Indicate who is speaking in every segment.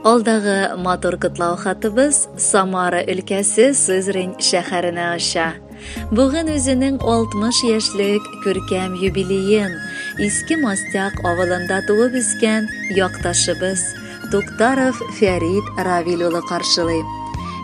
Speaker 1: Alдағы матур құтлау хатыбыз Самара өлкәсе Сызрань шәһәренә аша. Бүген үзенең 60 яшьлек күркәм юбилеен Иске Мастяк авылында туып үскән якташыбыз Туктаров Фәрит Равил улы каршылый.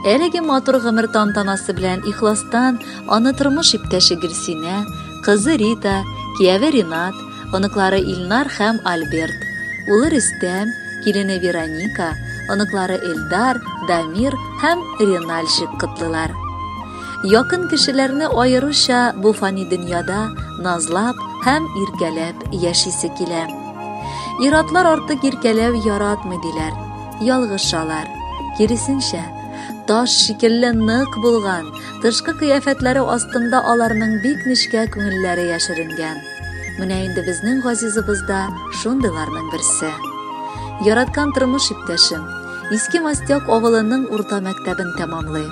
Speaker 1: Әлеге матур гомер тантанасы белән ихластан аны тормыш иптәше Гөлсинә, кызы Рита, кияве Ринат, оныклары Илнар һәм Альберт, улы Рөстәм, килене Вероника, оныклары Эльдар, Дамир һәм Реналь котлылар. Якын кешеләрне аеруча бу фани дөньяда назлап һәм иркәләп яшисе килә. Иратлар артык иркәләү яратмый диләр, ялгышалар. Киресенчә, таш шикелле нык булган, тышкы кыяфәтләре астында аларның бик нечкә күңелләре яшеренгән. Менә инде безнең газизыбызда шундыйларның берсе. Яраткан тормыш иптәшем, Иске Мастяк авылының урта мәктәбен тәмамлый.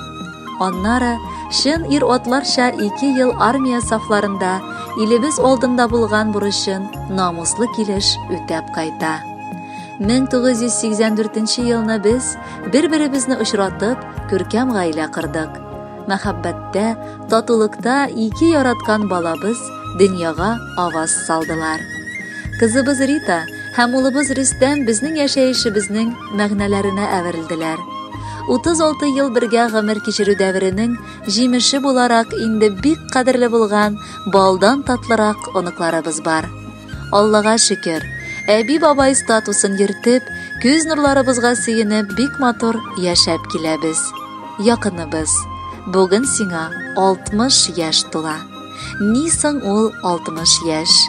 Speaker 1: Аннары шын ир-атларча 2 ел армия сафларында илебез алдында булган бурычын намуслы килеш үтәп кайта. 1984 елны без бер-беребезне очратып, күркәм гаилә кырдык. Мәхәббәттә, татулыкта 2 яраткан балабыз дөньяга аваз салдылар. Кызыбыз Рита һәм улыбыз Рөстәм безнең яшәешебезнең мәгънәләренә әверелделәр. 36 ел бергә гомер кичерү дәверенең җимеше буларак инде бик кадерле булган балдан татлырак оныкларыбыз бар. Аллага шөкер, әби-бабай статусын йөртеп, күз нурларыбызга сөенеп бик матур яшәп киләбез. Якыныбыз, бүген сиңа 60 яшь тула. Ни соң ул 60 яшь?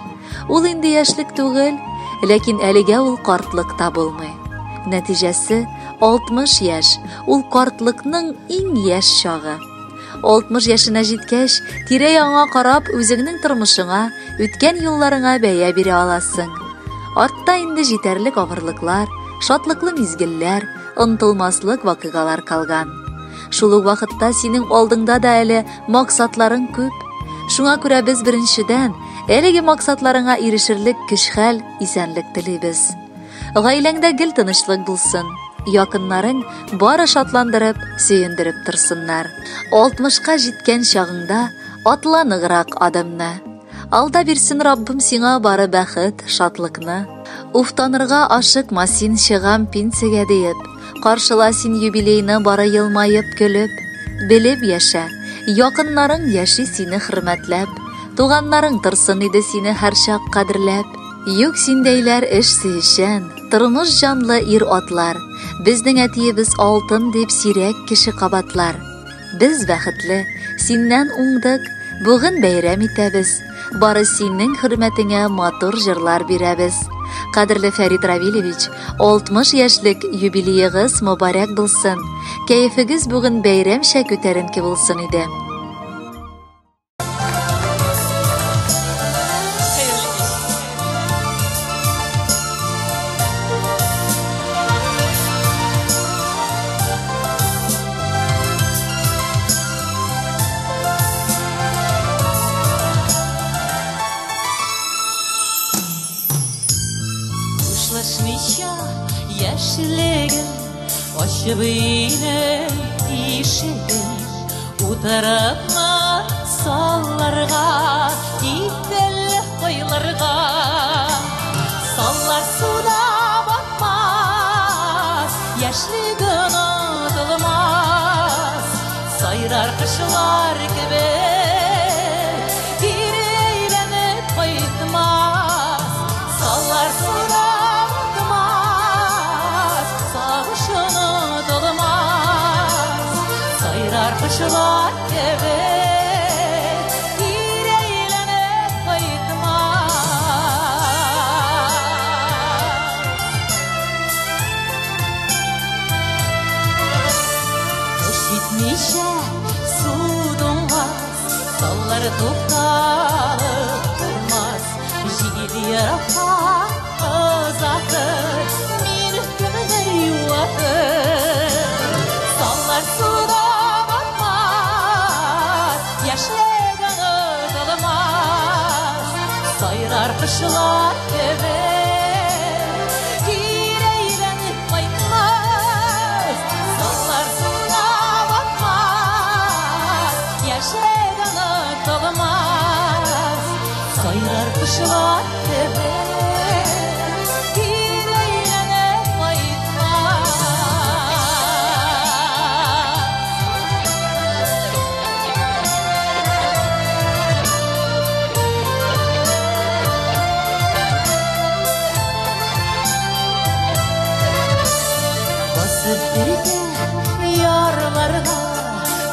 Speaker 1: Ул инде яшьлек түгел, ләкин әлегә ул картлыкта булмый. Нәтиҗәсе 60 яшь, ул картлыкның иң яшь чагы. 60 яшенә җиткәч, тирә-яңа карап, үзеңнең тормышыңа, үткән юлларыңа бәя бирә аласың. Артта инде җитәрлек авырлыклар, шатлыклы мизгелләр, онытылмаслык вакыйгалар калган. Шул ук вакытта синең алдыңда да әле максатларың күп. Шуңа күрә без беренчедән әлеге максатларыңа ирешерлек көч-хәл, исәнлек телибез. Гаиләңдә гел тынычлык булсын. Якыннарың бары шатландырып, сөендереп торсыннар. 60-ка җиткән чагыңда атланыграк адымны. Алда бирсен Раббым сиңа бары бәхет, шатлыкны. Уфтанырга ашыкма син чыгам пенсиягә диеп. Каршыла син юбилейны бары елмаеп көлеп. Белеп яшә, якыннарың яши сине хөрмәтләп. Туганнарың торсын иде сине һәр чак кадерләп. Юк синдәйләр эш сөешән, тормыш җанлы ир-атлар. Безнең әтиебез алтын дип сирәк кеше кабатлар. Без бәхетле, синнән уңдык, бүген бәйрәм итәбез. Бары синең хөрмәтеңә матур җырлар бирәбез. Кадерле Фәрит Равилевич, 60 яшьлек юбилеегыз мөбарәк булсын. Кәефегез бүген бәйрәмчә күтәренке булсын иде.
Speaker 2: Яшьлегем ачып ине ишеген, утырыпмы салларга, кител койларга. Саллар суда батмас, яшьлек онытылмас. Сайрар кышлар кебек, тирәйләнеп кайтмас. Саллар суда Kışlar kebek, yüreğlenip kayıtmaz. Kış bitmişe su donmaz, sallar toplalıp durmaz. Jigil yarapa uzatır, bir hükümde yuvatır. Sallar suda sayrar kışlar kebek, yüreğlenip kayıtmaz. Kışlar tepe Gireylene kayıtmaz Basıp birge yarlarga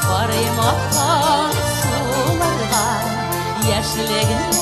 Speaker 2: Varayım akkan sularga Yaşligin